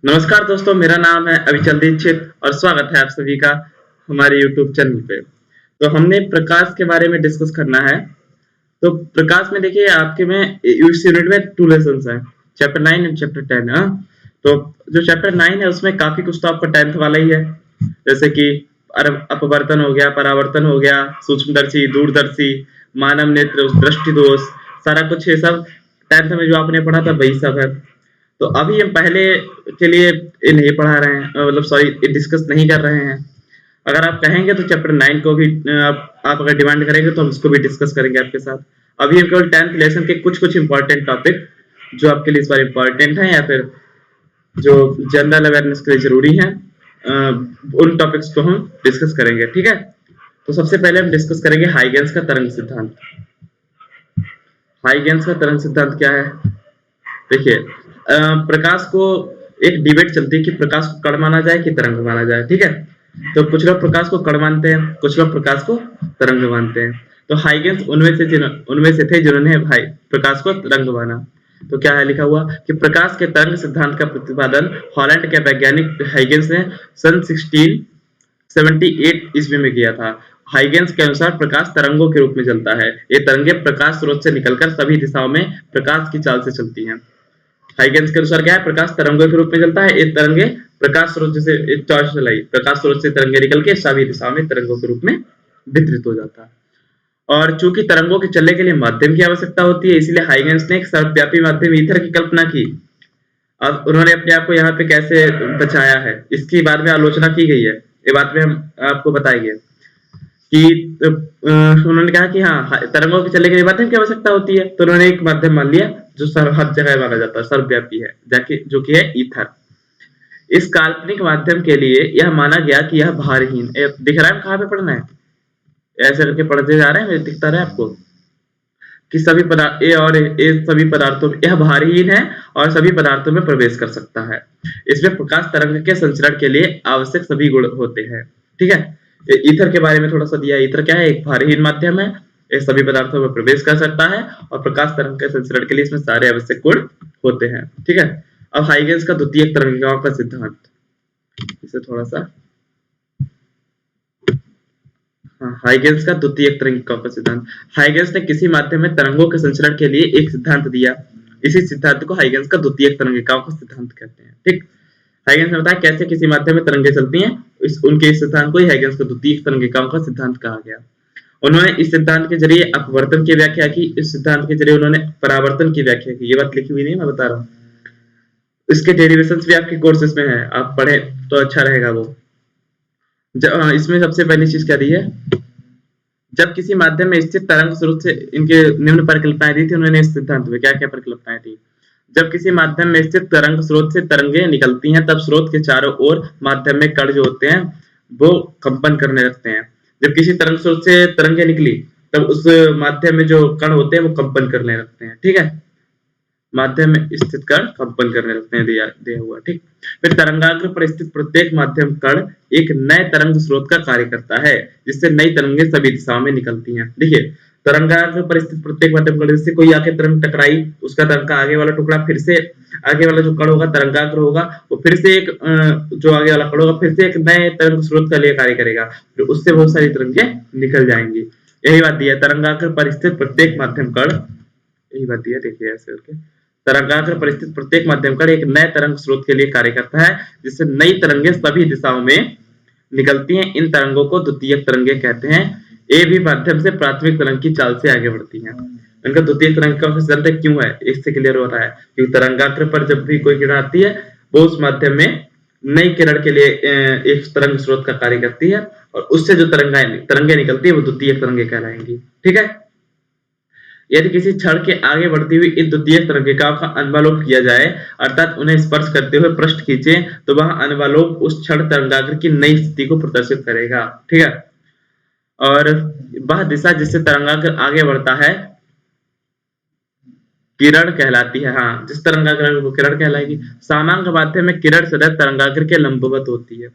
नमस्कार दोस्तों, मेरा नाम है अविचल दीक्षित और स्वागत है आप सभी का हमारे यूट्यूब चैनल पे। तो हमने प्रकाश के बारे में डिस्कस करना है। तो प्रकाश में देखिए आपके में इस यूनिट में 2 लेसन्स हैं, चैप्टर 9 एंड चैप्टर 10। तो जो चैप्टर 9 है उसमें काफी कुछ तो आपका 10th वाला ही है, जैसे कि अपवर्तन हो गया, परावर्तन हो गया, सूक्ष्मदर्शी, दूरदर्शी, मानव नेत्र, दृष्टि दोष, सारा कुछ ये सब 10th में जो आपने पढ़ा था वही सब है। तो अभी हम पहले के लिए ये नहीं पढ़ा रहे हैं, मतलब सॉरी डिस्कस नहीं कर रहे हैं। अगर आप कहेंगे तो चैप्टर 9 को भी आप अगर डिमांड करेंगे तो हम उसको भी डिस्कस करेंगे आपके साथ। अभी हम केवल 10th लेसन के कुछ कुछ इंपॉर्टेंट टॉपिक जो आपके लिए इस बार इंपॉर्टेंट है या फिर जो जनरल अवेयरनेस के लिए जरूरी है, उन टॉपिक्स को हम डिस्कस करेंगे। ठीक है, तो सबसे पहले हम डिस्कस करेंगे हाइगेंस का तरंग सिद्धांत। हाइगेंस का तरंग सिद्धांत क्या है? देखिए, प्रकाश को एक डिबेट चलती है कि प्रकाश को कण माना जाए कि तरंग माना जाए। ठीक है, तो कुछ लोग प्रकाश को कण मानते हैं, कुछ लोग प्रकाश को तरंग मानते हैं। तो हाइगेंस उनमें से थे जिन्होंने भाई प्रकाश को तरंग माना। तो क्या है लिखा हुआ कि प्रकाश के तरंग सिद्धांत का प्रतिपादन हॉलैंड के वैज्ञानिक हाइगेंस ने सन 1678 ईस्वी में किया था। हाइगेंस के अनुसार प्रकाश तरंगों के रूप में चलता है। ये तरंगे प्रकाश स्रोत से निकलकर सभी दिशाओं में प्रकाश की चाल से चलती हैं। हाइगेंस के अनुसार क्या है? प्रकाश तरंगों के रूप में चलता है। ये तरंगे प्रकाश स्रोत जैसे टॉर्च चलाई, प्रकाश स्रोत से तरंगे निकल के सभी दिशाओं में तरंगों के रूप में वितरित हो जाता है। और चूंकि तरंगों के चलने के लिए माध्यम की आवश्यकता होती है, इसलिए हाइगेंस ने एक सर्वव्यापी माध्यम ईथर की कल्पना की। अब उन्होंने अपने आप को यहाँ पे कैसे बचाया है, इसकी बाद में आलोचना की गई है। ये बात में हम आपको बताएंगे कि उन्होंने कहा कि हाँ, तरंगों के चलने के लिए माध्यम की आवश्यकता होती है, तो उन्होंने एक माध्यम मान लिया जो हर जगह माना जाता है, सर्वव्यापी है, जो कि है ईथर। इस काल्पनिक माध्यम के लिए यह माना गया कि यह भारहीन, दिख रहा है कहाँ पे पढ़ना है, ऐसे करके पढ़ते जा रहे हैं, दिखता रहा है आपको कि सभी पदार्थ सभी पदार्थों में यह भारहीन है और सभी पदार्थों में प्रवेश कर सकता है। इसमें प्रकाश तरंग के संचरण के लिए आवश्यक सभी गुण होते हैं। ठीक है, ईथर के बारे में थोड़ा सा दिया। ईथर क्या है? एक भारहीन माध्यम है, ये सभी पदार्थों में प्रवेश कर सकता है और प्रकाश तरंग के संचरण के लिए इसमें सारे आवश्यक गुण होते हैं। ठीक है, अब हाइगेंस का द्वितीय तरंगिकाओं का सिद्धांत, इसे थोड़ा सा हाइगेंस का द्वितीय तरंगिकाओं का सिद्धांत। हाइगेंस ने किसी माध्यम में तरंगों के संचरण के लिए एक सिद्धांत दिया। इसी सिद्धांत को हाइगेंस का द्वितीय तरंगिकाओं का सिद्धांत कहते हैं। ठीक, हाइगेंस ने बताया कैसे किसी माध्यम में तरंगें चलती हैं, उनके इस सिद्धांत को ही हाइगेंस का द्वितीय तरंगिकाओं का सिद्धांत कहा गया। उन्होंने इस सिद्धांत के जरिए अपवर्तन की व्याख्या की, इस सिद्धांत के जरिए उन्होंने परावर्तन की व्याख्या की। ये बात लिखी हुई नहीं, मैं बता रहा हूँ, इसके डेरिवेशंस भी आपके कोर्सेज में है, आप पढ़े तो अच्छा रहेगा वो। इसमें सबसे पहली चीज क्या दी है? जब किसी माध्यम में स्थित तरंग स्रोत से, इनके निम्न परिकल्पनाएं दी थी उन्होंने इस सिद्धांत में। क्या क्या परिकल्पनाएं थी? जब किसी माध्यम में स्थित तरंग स्रोत से तरंगे निकलती हैं, तब स्रोत के चारों ओर माध्यम में कण जो होते हैं वो कंपन करने लगते हैं। जब किसी तरंग स्रोत से तरंगे निकली तब उस माध्यम में जो कण होते हैं वो कंपन करने लगते हैं। ठीक है, माध्यम में स्थित कण कंपन करने लगते हैं, दिया हुआ। ठीक, फिर तरंगाग्र पर स्थित प्रत्येक माध्यम कण एक नए तरंग स्रोत का कार्य करता है, जिससे नई तरंगें सभी दिशाओं में निकलती हैं। देखिए, तरंगाग्र पर स्थित प्रत्येक माध्यम कण, जैसे कोई आके तरंग टकराई, उसका तरंग का आगे वाला टुकड़ा फिर से, आगे वाला जो कण होगा तरंगाग्र होगा, वो फिर से एक जो आगे वाला कण होगा फिर से एक नए तरंग स्रोत का लिए कार्य करेगा, फिर उससे बहुत सारी तरंगें निकल जाएंगी। यही बात दिया, तरंगाग्र पर स्थित प्रत्येक माध्यम कण, यही बात दिया, देखिए ऐसे करके तरंगाग्र पर स्थित प्रत्येक माध्यम कण एक नए तरंग स्रोत के लिए कार्य करता है, जिससे नई तरंगें सभी दिशाओं में निकलती हैं। इन तरंगों को द्वितीयक तरंगे कहते हैं। ए भी माध्यम से प्राथमिक तरंग की चाल से आगे बढ़ती हैं। इनका द्वितीयक तरंग का सिद्धांत क्यों है, इससे क्लियर हो रहा है, क्योंकि तरंगाग्र पर जब भी कोई किरण आती है वो उस माध्यम में नई किरण के लिए एक तरंग स्रोत का कार्य करती है, और उससे जो तरंगे निकलती है वो द्वितीयक तरंगे कहलाएंगी। ठीक है, यदि किसी क्षण के आगे बढ़ती हुई इन द्वितीय तरंगिकाओं का अनुवालोक किया जाए, अर्थात उन्हें स्पर्श करते हुए पृष्ठ खींचे, तो वह अनुवालोक उस क्षण तरंगाग्र की नई स्थिति को प्रदर्शित करेगा। ठीक है, और वह दिशा जिससे तरंगाग्र आगे बढ़ता है किरण कहलाती है। हाँ, जिस तरंगाग्र को किरण कहलाएगी। सामान्य माध्यम में किरण सदैव तरंगाग्र के लंबवत होती है।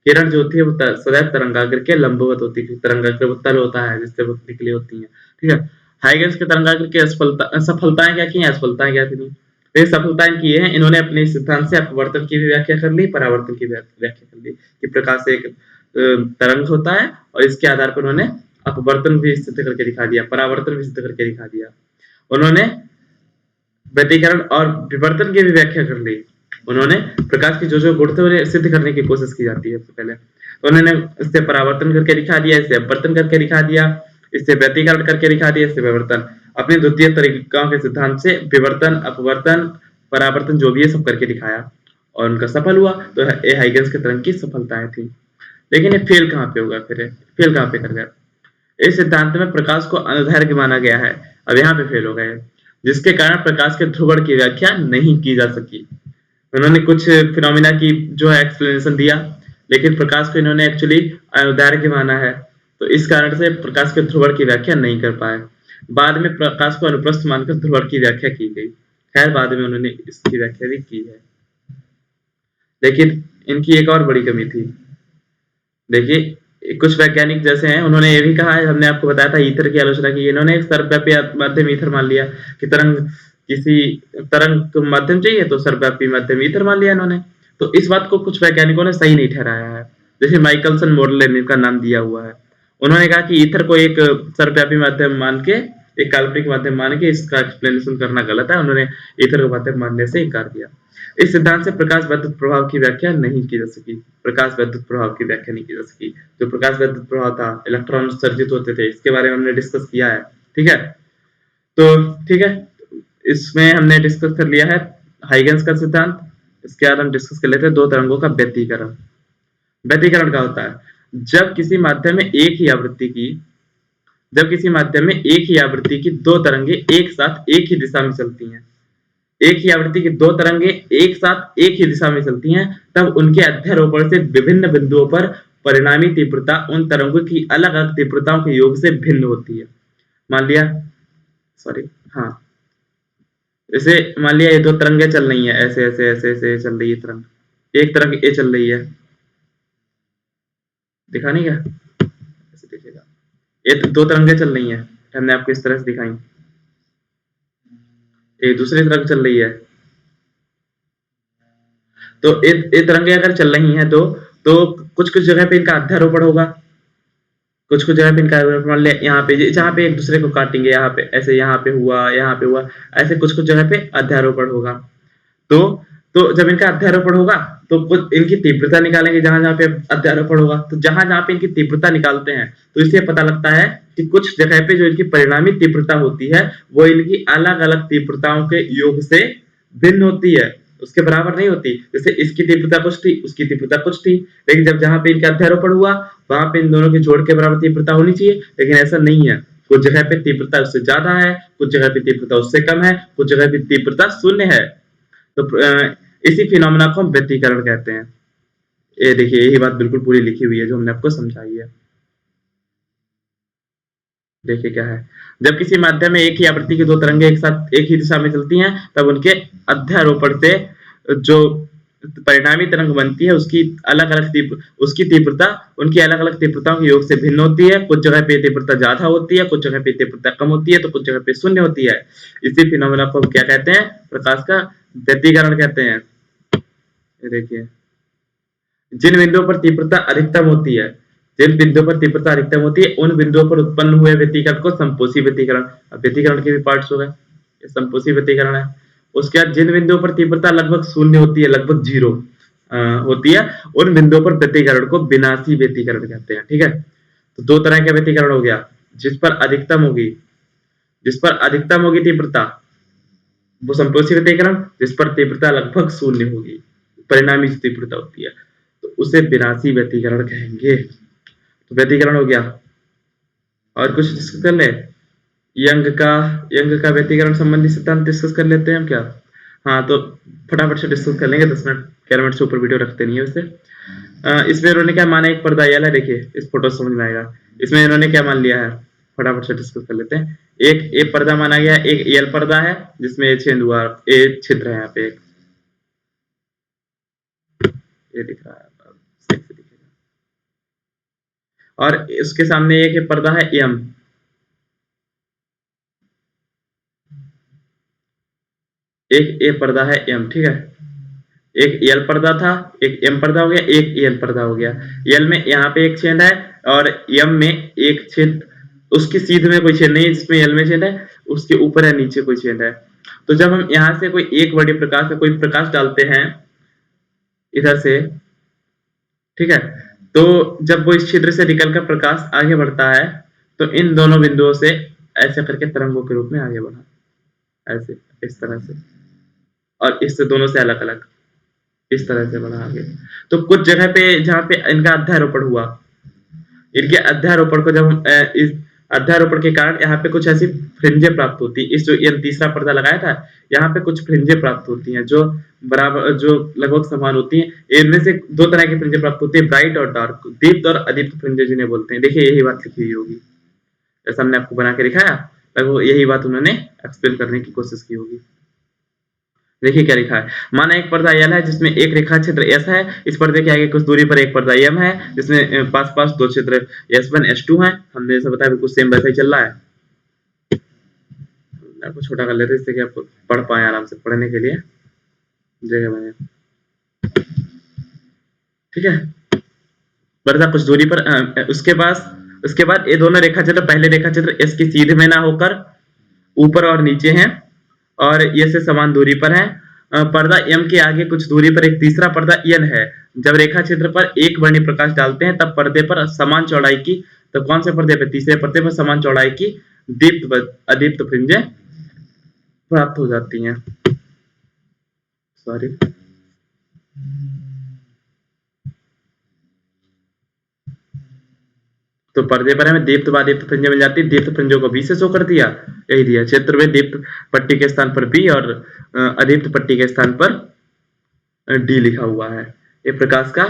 किरण जो होती है वो सदैव तरंगाग्र के लंबवत होती है। तरंगाग्र वो तल होता है जिससे वो निकली होती है। ठीक है, हाइगेंस के तरंगाग्र की सफलताएं क्या की, असफलताएं क्या थी? तो सफलता इनकी ये है, इन्होंने अपने सिद्धांत से अपवर्तन की भी व्याख्या कर ली, परावर्तन की व्याख्या कर ली कि प्रकाश एक तरंग होता है और इसके आधार पर उन्होंने अपवर्तन भी सिद्ध करके दिखा दिया, परावर्तन भी सिद्ध करके दिखा दिया। उन्होंने व्यतिकरण और विवर्तन की भी व्याख्या कर ली। उन्होंने प्रकाश की जो गुण थे उन्हें सिद्ध करने की कोशिश की जाती है पहले, तो उन्होंने इससे परावर्तन करके दिखा दिया, इससे अपवर्तन करके दिखा दिया, इससे व्यतिकरण करके दिखा दिया, इससे विवर्तन। अपने द्वितीय तरीकों के सिद्धांत से विवर्तन, अपवर्तन, परावर्तन जो भी है सब करके दिखाया और उनका सफल हुआ। तो ये हाइगेंस के तरंग की सफलताएं थी। लेकिन ये फेल कहाँ पे होगा, फिर फेल कहाँ पे कर गया? इस सिद्धांत में प्रकाश को अनुदैर्घ्य माना गया है, अब यहाँ पे फेल हो गए, जिसके कारण प्रकाश के ध्रुवण की व्याख्या नहीं की जा सकी। उन्होंने कुछ फिनोमिना की जो है एक्सप्लेनेशन दिया, लेकिन प्रकाश को इन्होंने एक्चुअली अनुदैर्घ्य माना है, तो इस कारण से प्रकाश के ध्रुवण की व्याख्या नहीं कर पाए। बाद में प्रकाश को अनुप्रस्थ मानकर ध्रुवण की व्याख्या की गई। खैर बाद में उन्होंने इसकी व्याख्या भी की है। लेकिन इनकी एक और बड़ी कमी थी। देखिए कुछ वैज्ञानिक जैसे हैं, उन्होंने ये भी कहा है, हमने आपको बताया था ईथर की आलोचना की, इन्होंने एक सर्वव्यापी माध्यम ईथर मान लिया कि किसी तरंग को माध्यम चाहिए तो सर्वव्यापी माध्यम ईथर मान लिया इन्होंने। तो इस बात को कुछ वैज्ञानिकों ने सही नहीं ठहराया है, जैसे माइकलसन मोरले का नाम दिया हुआ है। उन्होंने कहा कि ईथर को एक सर्वव्यापी माध्यम मान के, एक काल्पनिक माध्यम मान के इसका एक्सप्लेनेशन करना गलत है, उन्होंने ईथर को माध्यम मानने से इनकार किया। इस सिद्धांत से प्रकाश विद्युत प्रभाव की व्याख्या नहीं की जा सकी। प्रकाश विद्युत प्रभाव की व्याख्या नहीं की जा सकी। जो प्रकाश विद्युत प्रभाव था, इलेक्ट्रॉन उत्सर्जित होते थे, इसके बारे में हमने डिस्कस किया है। ठीक है, तो ठीक है, इसमें हमने डिस्कस कर लिया है हाइगेंस का सिद्धांत। इसके बाद हम डिस्कस कर लेते हैं दो तरंगों का व्यतिकरण। व्यतिकरण क्या होता है? जब किसी माध्यम में एक ही आवृत्ति की दो तरंगे एक साथ एक ही दिशा में चलती हैं, एक ही आवृत्ति की दो तरंगे एक साथ एक ही दिशा में चलती हैं, तब उनके अध्यारोपण से विभिन्न बिंदुओं पर परिणामी तीव्रता उन तरंगों की अलग अलग तीव्रताओं के योग से भिन्न होती है। मान लिया, सॉरी, हाँ, जैसे मान लिया ये दो तरंगे चल रही हैं, ऐसे ऐसे ऐसे ऐसे चल रही है तरंग, एक तरंग ये चल रही है, दिखा नहीं क्या? ऐसे दिखेगा, ये दो तरंगे चल रही हैं, हमने आपको इस तरह से दिखाई, ये दूसरी तरंग चल रही है। तो ये तरंगे अगर चल रही हैं तो कुछ कुछ जगह पे इनका अध्यारोपण होगा, कुछ कुछ जगह पे इनका मान लिया यहाँ पे, जहाँ पे एक दूसरे को काटेंगे, यहाँ पे ऐसे, यहाँ पे हुआ, यहाँ पे हुआ, ऐसे कुछ कुछ जगह पे अध्यारोपण होगा। तो जब इनका अध्यारोपण होगा तो कुछ इनकी तीव्रता निकालेंगे, जहां जहां पे अध्यारोपण होगा, तो जहां जहां पे इनकी तीव्रता निकालते हैं तो इससे पता लगता है कि कुछ जगह पे जो इनकी परिणामी तीव्रता होती है वो इनकी अलग अलग तीव्रताओं के योग से भिन्न होती है, उसके बराबर नहीं होती। जैसे इसकी तीव्रता कुछ थी, उसकी तीव्रता कुछ थी, लेकिन जब जहां पे इनका अध्यारोपण हुआ वहां पे इन दोनों के जोड़ के बराबर तीव्रता होनी चाहिए, लेकिन ऐसा नहीं है। कुछ जगह पे तीव्रता उससे ज्यादा है, कुछ जगह पे तीव्रता उससे कम है, कुछ जगह पे तीव्रता शून्य है। तो इसी फिनोमेना को हम व्यतिकरण कहते हैं। ये देखिए, यही बात बिल्कुल पूरी लिखी हुई है जो हमने आपको समझाई है। देखिए क्या है, जब किसी माध्यम में एक ही आवृत्ति की दो तरंगे एक साथ एक ही दिशा में चलती हैं, तब उनके अध्यारोपण से जो परिणामी तरंग बनती है उसकी तीव्रता उनकी अलग अलग तीव्रताओं के योग से भिन्न होती है। कुछ जगह पे तीव्रता ज्यादा होती है, कुछ जगह पे तीव्रता कम होती है, तो कुछ जगह पे शून्य होती है। इसी फिनोमेना को हम क्या कहते हैं? प्रकाश का व्यतिकरण कहते हैं। देखिए, जिन बिंदुओं पर तीव्रता अधिकतम होती है, जिन बिंदुओं पर तीव्रता अधिकतम होती है, उन बिंदुओं पर उत्पन्न हुए व्यतिकरण को संपोषी व्यतिकरण, अब व्यतिकरण के भी पार्ट्स हो गए, ये संपोषी व्यतिकरण है। उसके बाद जिन बिंदुओं पर तीव्रता लगभग शून्य होती है, लगभग जीरो होती है, उन बिंदुओं पर व्यतिकरण को विनाशी व्यतिकरण कहते हैं। ठीक है, तो दो तरह का व्यतिकरण हो गया, जिस पर अधिकतम होगी तीव्रता वो संपोषी व्यतिकरण, जिस पर तीव्रता लगभग शून्य होगी, परिणामी तीव्रता होती है, तो उसे विनाशी व्यतिकरण कहेंगे। तो व्यतिकरण हो गया। और कुछ डिस्कस कर ले, यंग का व्यतिकरण संबंधी सिद्धांत डिस्कस कर लेते हैं हम क्या? हाँ, तो फटाफट से डिस्कस कर लेंगे, 10 मिनट 11 मिनट से ऊपर वीडियो रखते नहीं है वैसे। इसमें इन्होंने क्या माना, एक पर्दा यल है, देखिए इस फोटो समझ में आएगा। इसमें इन्होंने क्या मान लिया है, फटाफट से डिस्कस कर लेते हैं। एक पर्दा माना गया, एक यल पर्दा है जिसमें ये छेद हुआ, ये छिद्र है यहाँ पे, ये दिख रहा है, सही से दिखेगा। और इसके सामने एक पर्दा है एम, एक ए पर्दा है एम, ठीक है, एक एल पर्दा था, एक एम पर्दा हो गया, एक एल पर्दा हो गया। एल में यहाँ पे एक छेद है और एम में एक छेद, उसकी सीध में कोई छेद नहीं है जिसमें एल में छेद है, उसके ऊपर है नीचे कोई छेद है। तो जब हम यहाँ से कोई एक बड़ी प्रकाश से कोई प्रकाश डालते हैं इधर से, ठीक है, तो जब वो इस छिद्र से निकलकर प्रकाश आगे बढ़ता है तो इन दोनों बिंदुओं से ऐसे करके तरंगों के रूप में आगे बढ़ा, ऐसे इस तरह से, और इससे दोनों से अलग अलग इस तरह से बढ़ा आगे। तो कुछ जगह पे जहाँ पे इनका अध्यारोपण हुआ, इनके अध्यारोपण को जब इस अध्यारोपण के कारण यहाँ पे कुछ ऐसी फ्रिंजे प्राप्त होती, इस जो ये तीसरा पर्दा लगाया था यहाँ पे कुछ फ्रिंजे प्राप्त होती हैं जो बराबर, जो लगभग समान होती हैं। इनमें से दो तरह की फ्रिंजे प्राप्त होती है, ब्राइट और डार्क, दीप्त और अदीप्त फ्रिंजे जिन्हें बोलते हैं। देखिए यही बात लिखी हुई होगी, जैसा हमने आपको बना के दिखाया, लगभग यही बात उन्होंने एक्सप्लेन करने की कोशिश की होगी। देखिए क्या लिखा है, माना एक पर्दा एल है जिसमें एक रेखा क्षेत्र एस है, इस पर्दे के आगे कुछ दूरी पर एक पर्दा एम है जिसमें पास पास दो क्षेत्र S1 S2 है। हमने जैसा बताया बिल्कुल सेम वैसा ही चल रहा है। आपको छोटा कर लेते इससे कि आपको पढ़ पाए आराम से, पढ़ने के लिए जगह बने, ठीक है। पर्दा कुछ दूरी पर उसके बाद ये दोनों रेखा क्षेत्र पहले रेखा क्षेत्र एस की सीध में ना होकर ऊपर और नीचे हैं और ये से समान दूरी पर है। पर्दा एम के आगे कुछ दूरी पर एक तीसरा पर्दा एन है। जब रेखा क्षेत्र पर एक वर्णी प्रकाश डालते हैं तब पर्दे पर समान चौड़ाई की, तो कौन से पर्दे पर, तीसरे पर्दे पर समान चौड़ाई की दीप्त अदीप्त फ्रिंजें प्राप्त हो जाती हैं। सॉरी, तो पर्दे पर हमें दीप्त व अदीप्त फ्रिंजें मिल जाती है। दीप्त फ्रिंजों को बी से शो कर दिया, यही दिया क्षेत्र में दीप्त पट्टी के स्थान पर बी और अदीप्त पट्टी के स्थान पर डी लिखा हुआ है। ये प्रकाश का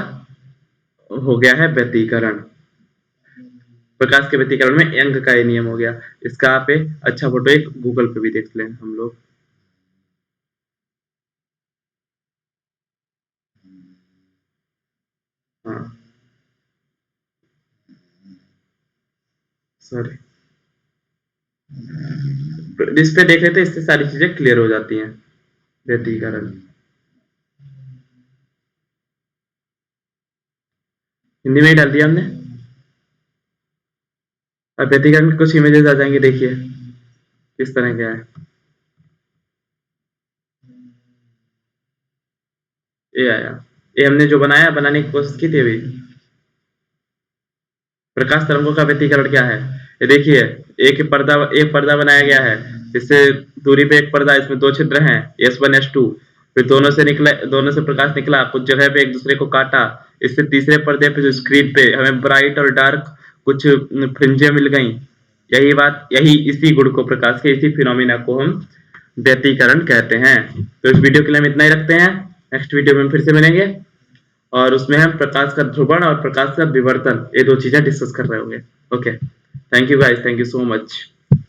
हो गया है व्यतीकरण। प्रकाश के व्यतीकरण में यंग का ये नियम हो गया। इसका आप एक अच्छा फोटो एक गूगल पे भी देख लें हम लोग। हाँ सॉरी, इस पे देख लेते, इससे सारी चीजें क्लियर हो जाती हैं। व्यतीकरण हिंदी में ही डाल दिया हमने। अब व्यतीकरण की कुछ इमेजेस आ जाएंगे, देखिए किस तरह का है। ये आया, ये हमने जो बनाने की कोशिश की थी अभी। प्रकाश तरंगों का व्यतीकरण क्या है, ये देखिए, एक पर्दा बनाया गया है, इससे दूरी पे एक पर्दा, इसमें दो छिद्र हैं S1 S2, फिर दोनों से प्रकाश निकला, कुछ जगह पे एक दूसरे को काटा, इससे तीसरे पर्दे पे जो स्क्रीन पे हमें ब्राइट और डार्क कुछ फ्रिंजें मिल गई। यही इसी गुण को, प्रकाश के इसी फिनोमिना को हम व्यतीकरण कहते हैं। तो इस वीडियो के लिए हम इतना ही रखते हैं, नेक्स्ट वीडियो में फिर से मिलेंगे और उसमें हम प्रकाश का ध्रुवण और प्रकाश का विवर्तन, ये दो चीजें डिस्कस कर रहे होंगे। Okay, thank you guys, thank you so much.